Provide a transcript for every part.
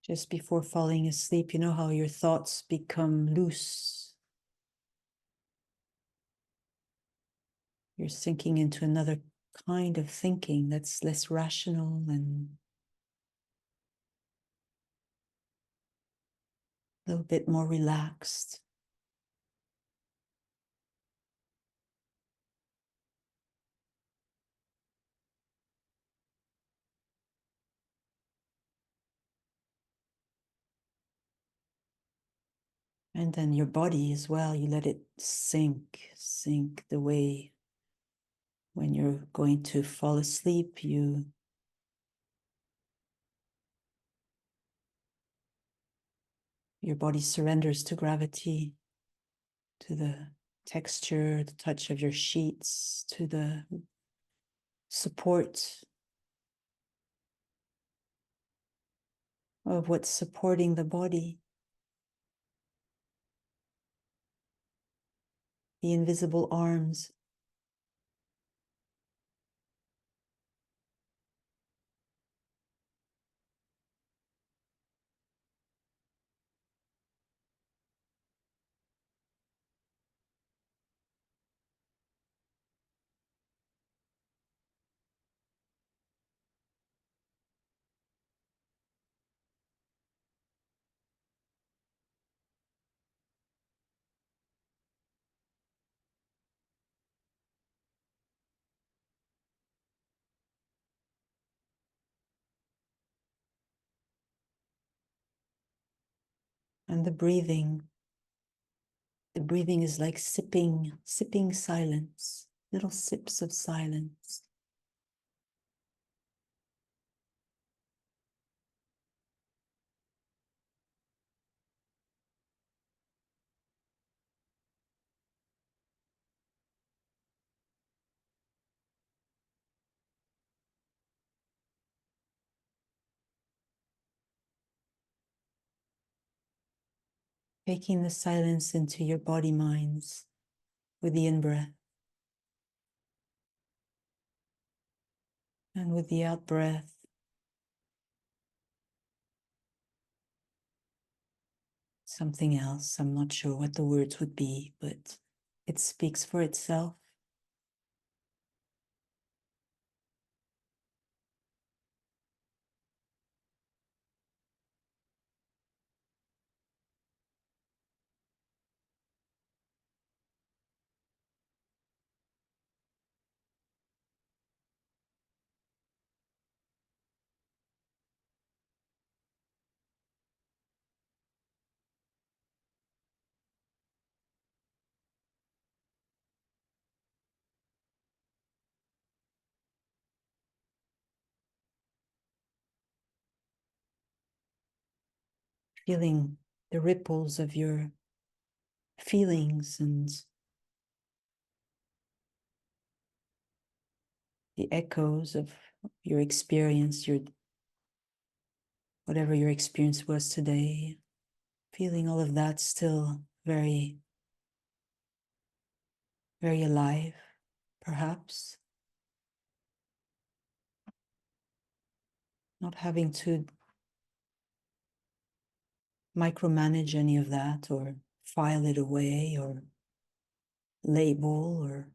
Just before falling asleep, you know how your thoughts become loose. You're sinking into another kind of thinking that's less rational and a little bit more relaxed. And then your body as well, you let it sink the way when you're going to fall asleep, your body surrenders to gravity, to the texture, the touch of your sheets, to the support of what's supporting the body, the invisible arms. And the breathing is like sipping silence, little sips of silence. Taking the silence into your body minds with the in-breath. And with the out-breath, something else. I'm not sure what the words would be, but it speaks for itself. Feeling the ripples of your feelings and the echoes of your experience, whatever your experience was today, feeling all of that still very, very alive, perhaps. Not having to micromanage any of that or file it away or label or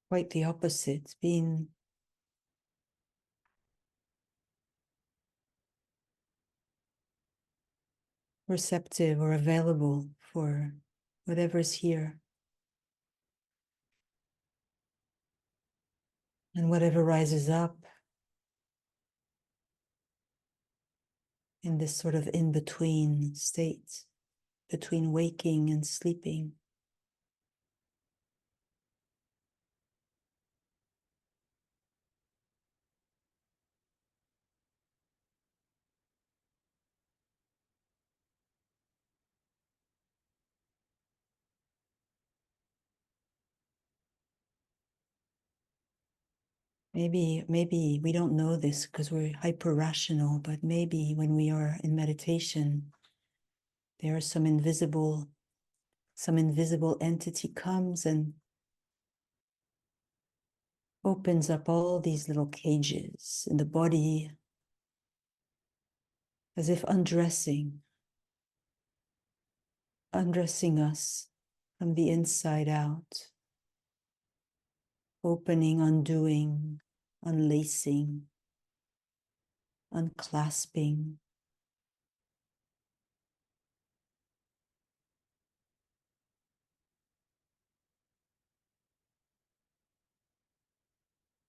quite the opposite, being receptive or available for whatever's here and whatever rises up in this sort of in-between state, between waking and sleeping. Maybe we don't know this because we're hyper rational, but maybe when we are in meditation, there are some invisible entity comes and opens up all these little cages in the body, as if undressing us from the inside out, opening, undoing, unlacing, unclasping,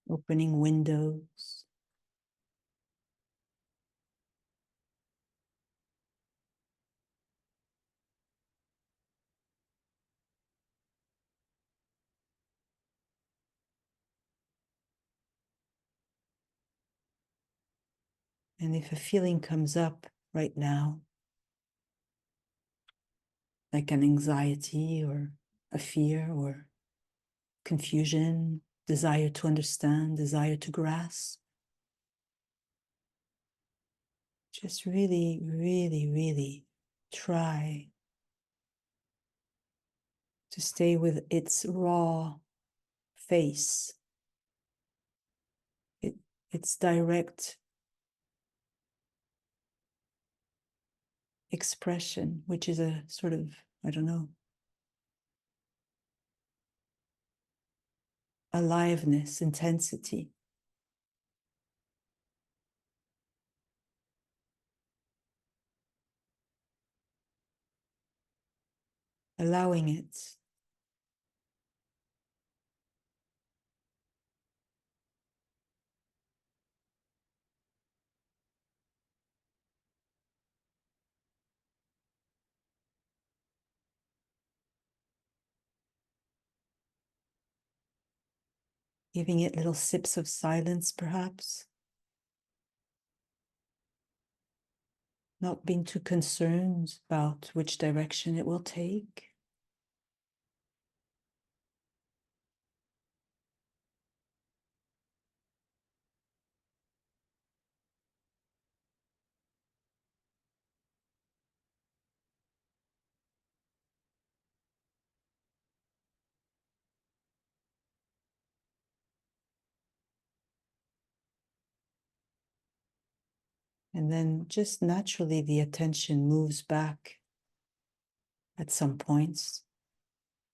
opening windows. And if a feeling comes up right now, like an anxiety or a fear or confusion, desire to understand, desire to grasp, just really, really, really try to stay with its raw face, its direct expression, which is a sort of, I don't know, aliveness, intensity, allowing it. Giving it little sips of silence, perhaps, not being too concerned about which direction it will take. And then just naturally the attention moves back at some points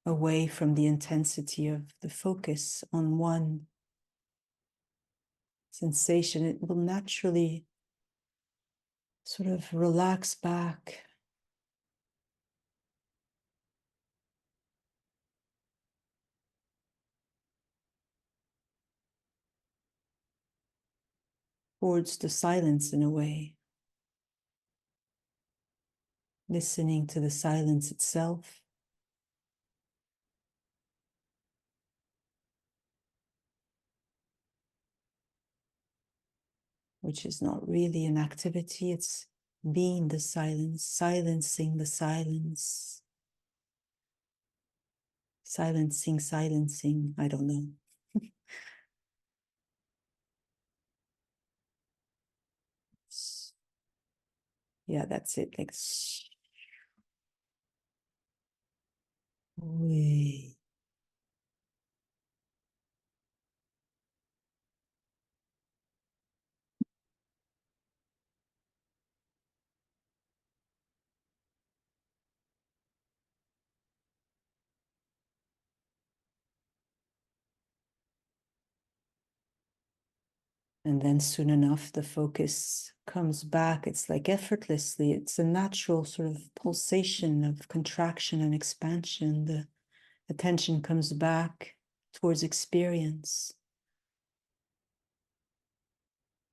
away from the intensity of the focus on one sensation. It will naturally sort of relax back towards the silence in a way, listening to the silence itself, which is not really an activity, it's being the silence, silencing the silence, silencing, I don't know. Yeah, that's it, like, wait. And then soon enough, the focus comes back. It's like effortlessly, it's a natural sort of pulsation of contraction and expansion. The attention comes back towards experience,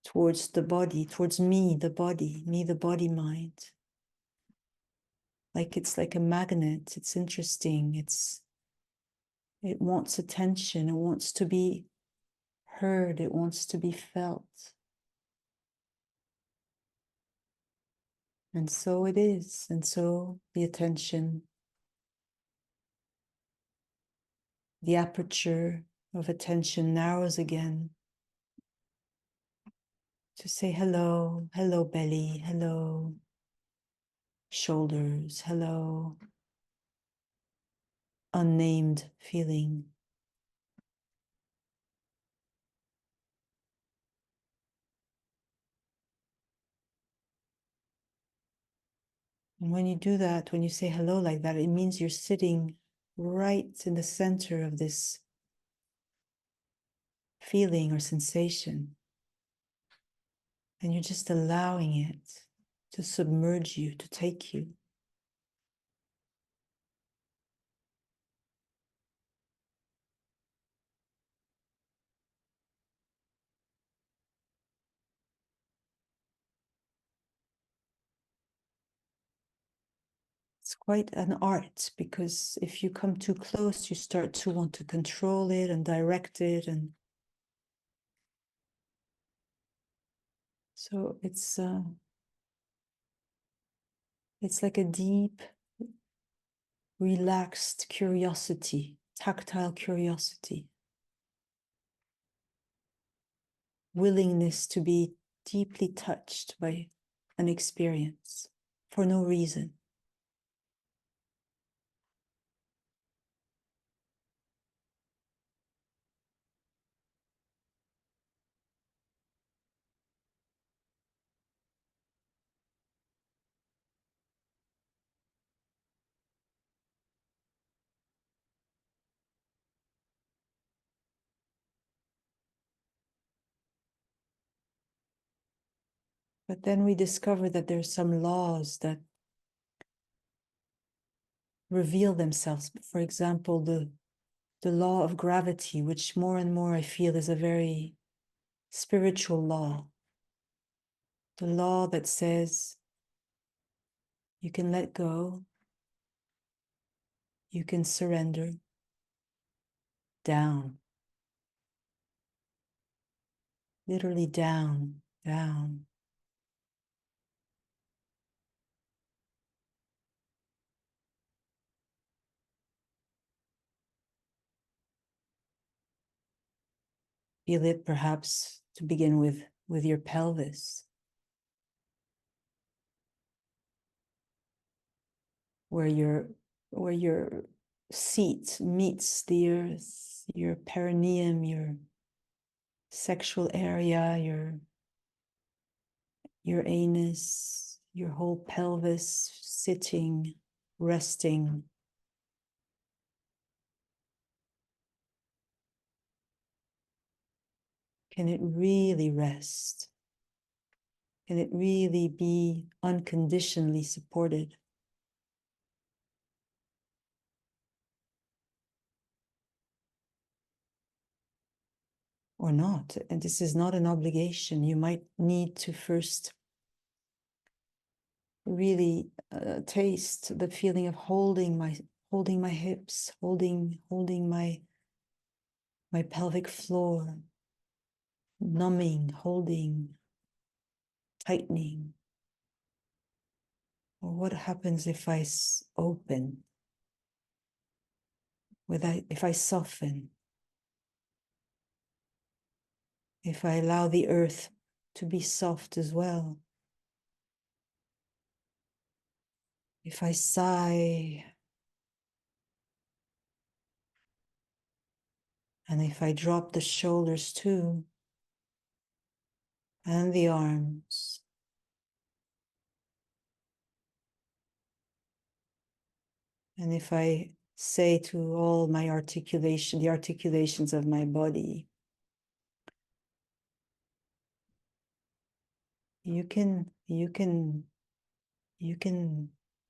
towards the body, towards me, the body, mind. Like it's like a magnet. It's interesting. It wants attention. It wants to be heard. It wants to be felt. And so it is. And so the attention, the aperture of attention narrows again to say hello, hello belly, hello shoulders, hello unnamed feeling. And when you do that, when you say hello like that, it means you're sitting right in the center of this feeling or sensation. And you're just allowing it to submerge you, to take you. It's quite an art, because if you come too close, you start to want to control it and direct it. And so it's like a deep, relaxed curiosity, tactile curiosity, willingness to be deeply touched by an experience for no reason. But then we discover that there's some laws that reveal themselves. For example, the law of gravity, which more and more I feel is a very spiritual law. The law that says you can let go, you can surrender down, literally down, down. Feel it perhaps to begin with your pelvis, where your seat meets the earth, your perineum, your sexual area, your anus, your whole pelvis sitting, resting. Can it really rest? Can it really be unconditionally supported? Or not? And this is not an obligation. You might need to first really taste the feeling of holding my hips, holding my pelvic floor, numbing, holding, tightening. Or what happens if I open, if I soften, if I allow the earth to be soft as well, if I sigh, and if I drop the shoulders too, and the arms, and if I say to all my the articulations of my body, you can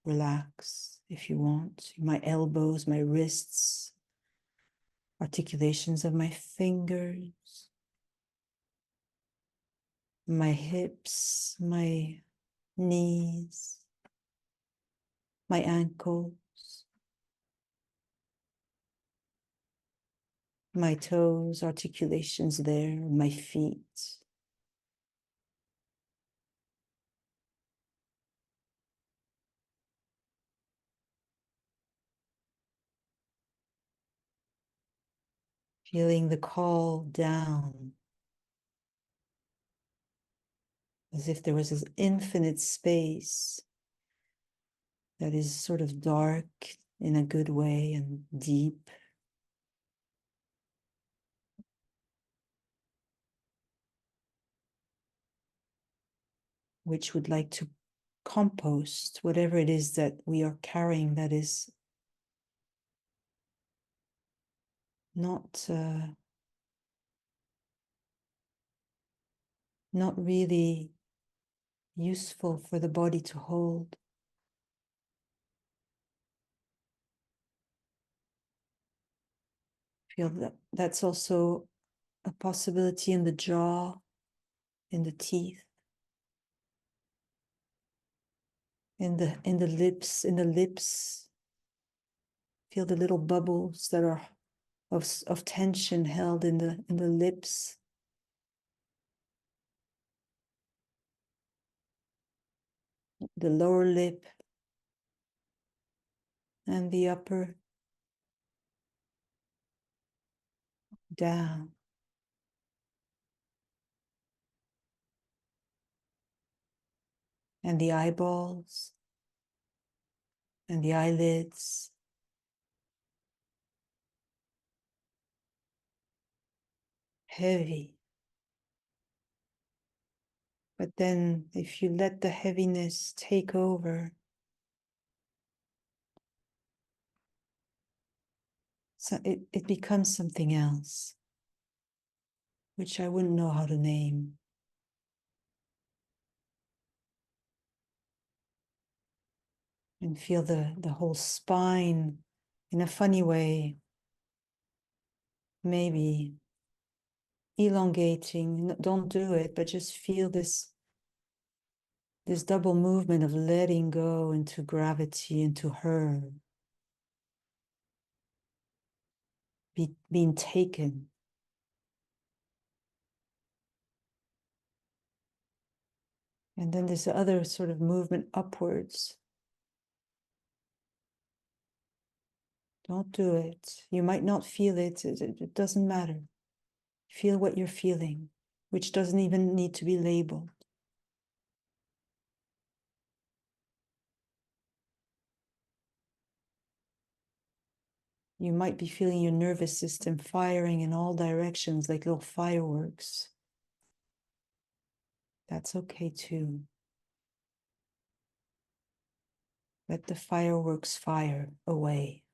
relax if you want. My elbows, my wrists, articulations of my fingers, my hips, my knees, my ankles, my toes, articulations there, my feet. Feeling the call down. as if there was this infinite space that is sort of dark in a good way and deep. Which would like to compost whatever it is that we are carrying that is not not really useful for the body to hold. Feel that that's also a possibility in the jaw, in the teeth, in the lips, in the lips. Feel the little bubbles that are of tension held in the lips. The lower lip and the upper down. And the eyeballs and the eyelids. Heavy. But then if you let the heaviness take over, so it becomes something else, which I wouldn't know how to name. And feel the whole spine in a funny way, maybe elongating. Don't do it, but just feel this double movement of letting go into gravity, into her, being taken. And then this other sort of movement upwards. Don't do it. You might not feel it. It doesn't matter. Feel what you're feeling, which doesn't even need to be labeled. You might be feeling your nervous system firing in all directions like little fireworks. That's okay too. Let the fireworks fire away.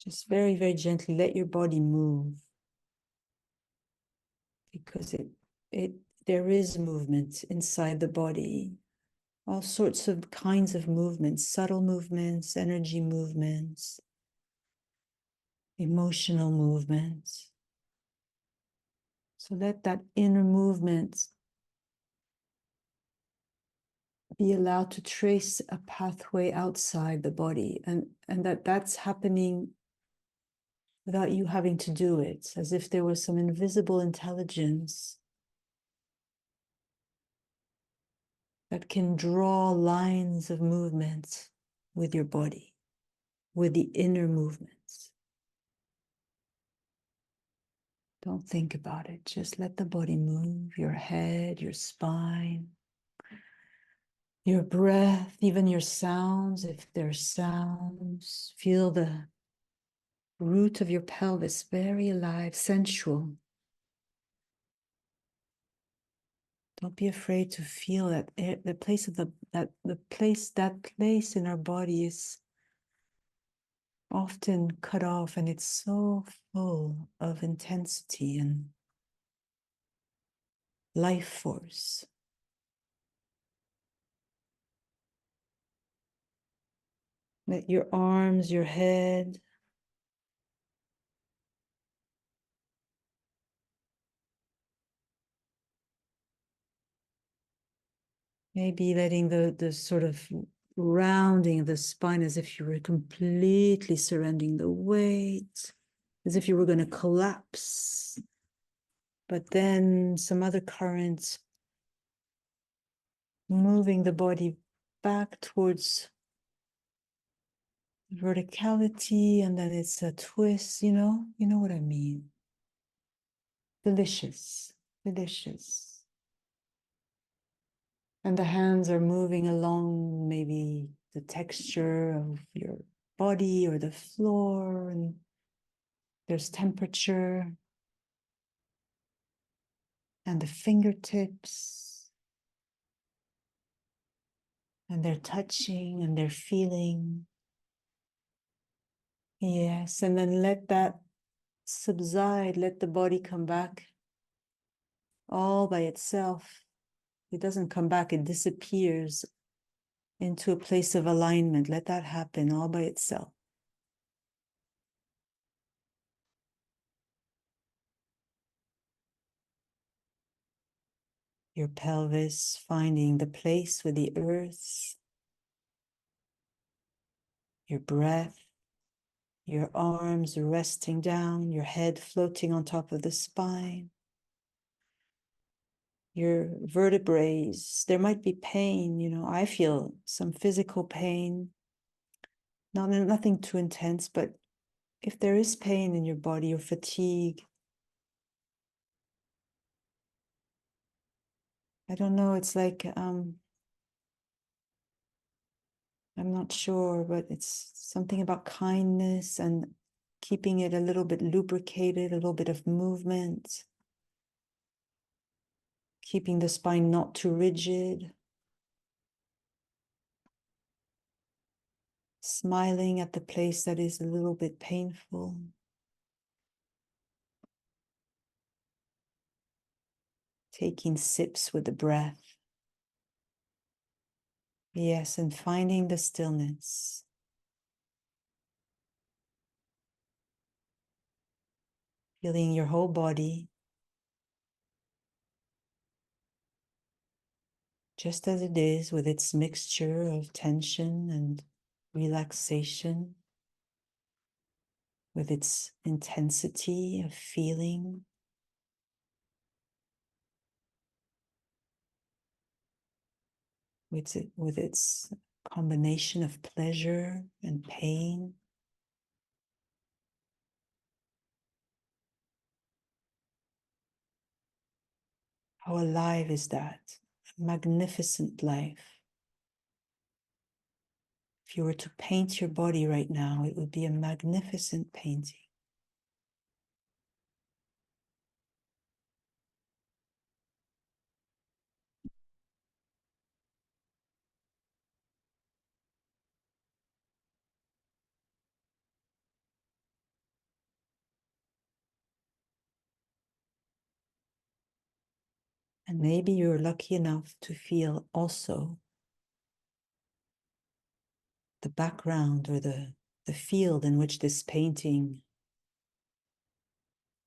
Just very, very gently let your body move, because there is movement inside the body. All sorts of kinds of movements, subtle movements, energy movements, emotional movements. So let that inner movement be allowed to trace a pathway outside the body, and that's happening without you having to do it, as if there was some invisible intelligence that can draw lines of movement with your body, with the inner movements. Don't think about it. Just let the body move, your head, your spine, your breath, even your sounds, if there's sounds. Feel the root of your pelvis very alive, sensual. Don't be afraid to feel that the place of that place in our body is often cut off, and it's so full of intensity and life force. Let your arms, your head, maybe letting the sort of rounding of the spine, as if you were completely surrendering the weight, as if you were going to collapse. But then some other currents moving the body back towards verticality, and then it's a twist, you know what I mean. Delicious, delicious. And the hands are moving along maybe the texture of your body or the floor, and there's temperature. And the fingertips, and they're touching and they're feeling. Yes, and then let that subside, let the body come back all by itself. It doesn't come back, it disappears into a place of alignment. Let that happen all by itself. Your pelvis finding the place with the earth, your breath, your arms resting down, your head floating on top of the spine. Your vertebrae, there might be pain, I feel some physical pain, nothing too intense, but if there is pain in your body or fatigue, I don't know, it's like, I'm not sure, but it's something about kindness and keeping it a little bit lubricated, a little bit of movement, keeping the spine not too rigid, smiling at the place that is a little bit painful. Taking sips with the breath. Yes, and finding the stillness. Feeling your whole body just as it is, with its mixture of tension and relaxation, with its intensity of feeling, with its combination of pleasure and pain. How alive is that? A magnificent life. If you were to paint your body right now, it would be a magnificent painting. And maybe you're lucky enough to feel also the background or the field in which this painting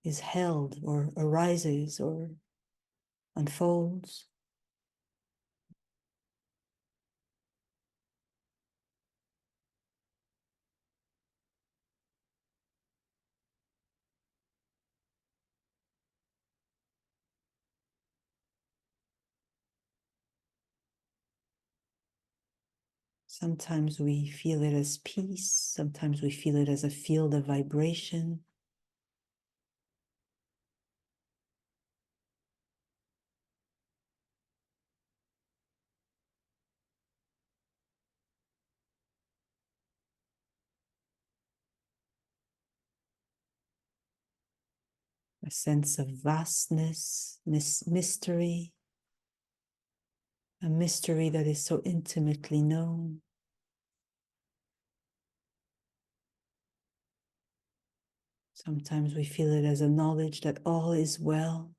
is held or arises or unfolds. Sometimes we feel it as peace, sometimes we feel it as a field of vibration. A sense of vastness, mystery, a mystery that is so intimately known. Sometimes we feel it as a knowledge that all is well.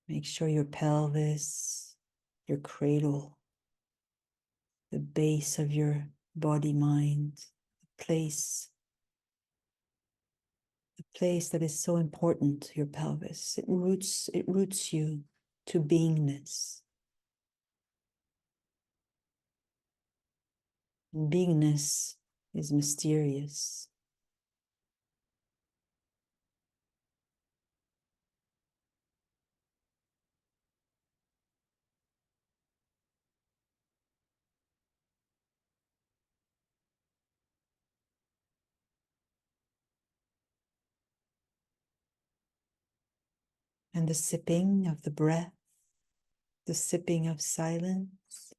Make sure your pelvis, your cradle, the base of your body mind, the place that is so important, your pelvis. It roots you to beingness. And beingness is mysterious. and the sipping of the breath, the sipping of silence.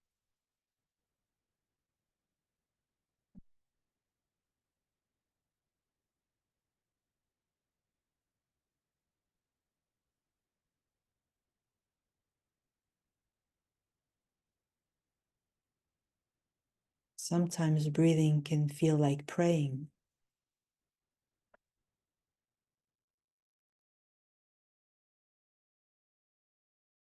Sometimes breathing can feel like praying.